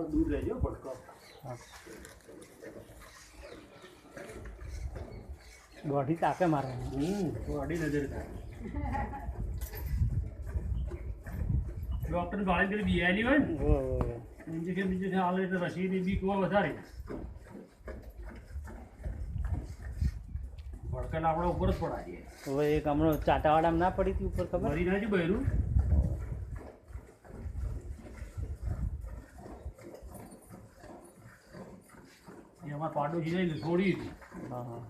दूर रहजो पटको बॉडी ताके मारे बॉडी नजर था डॉक्टर गाड़ी के लिए आली હોય ને ઓ इंजेक्शन आले तो रसीद भी को વધારે ભડકલ આપણે ઉપર જ પડા દે હવે એક હમણો ચાટાવાડામાં ના પડી હતી ઉપર ખબર મરી ના જ બહેરું એમાં પાડોશી ને છોડી હતી હા હા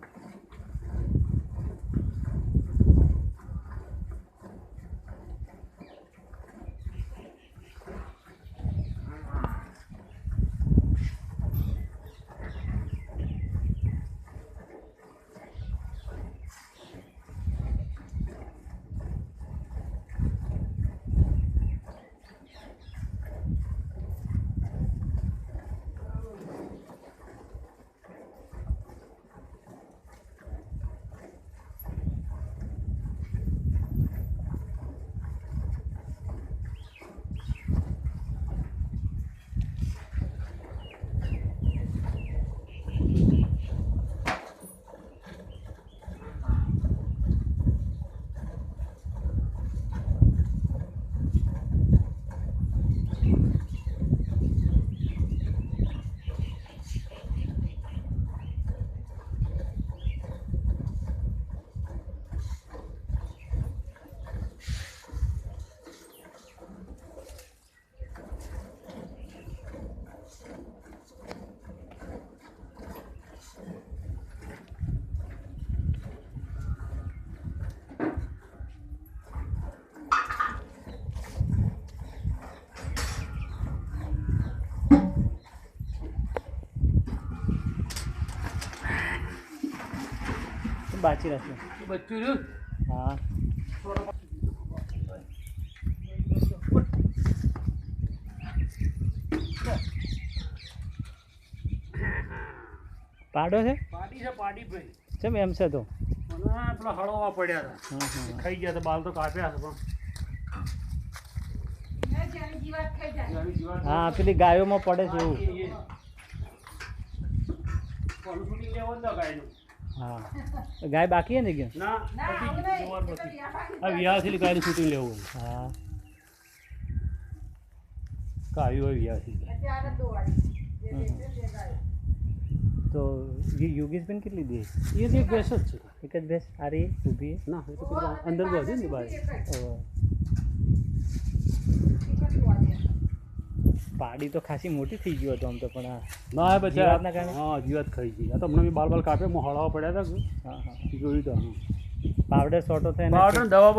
બાચી રહેશે બચ્ચું હા પાડો છે પાડી છે પાડી ભાઈ કેમ એમ છે તો મને પેલા હળોમાં પડ્યા હતા ખાઈ ગયા તો બાલ તો કાપ્યા હતા પણ હા પેલી ગાયોમાં પડે છે એવું શૂટિંગ લેવો તો ગાયનું હા ગાય બાકી હે ને કે ના આ વિયાસી ગાયનું શૂટિંગ લેવું હા કાવ્યું હોય વિયાસી તો યોગેશબેન કેટલી દે એ જે ભેંસ જ છે એક જ ભેંસ આ રહી ઊભી ના એ તો પેલી અંદર બાજુ ને બાજુ પાડી તો ખાસી મોટી થઈ ગયો હતો આમ તો પણ આ ના એ બચ્ચા જીવાતના કારણે? હા જીવાત ખાઈ ગઈ આ તો હમણાં બાલ બાલ કાપે હું હળવા પડ્યા હતા હા હા જોયું તો પાવડર સોટો થાય ને પાવડર દવા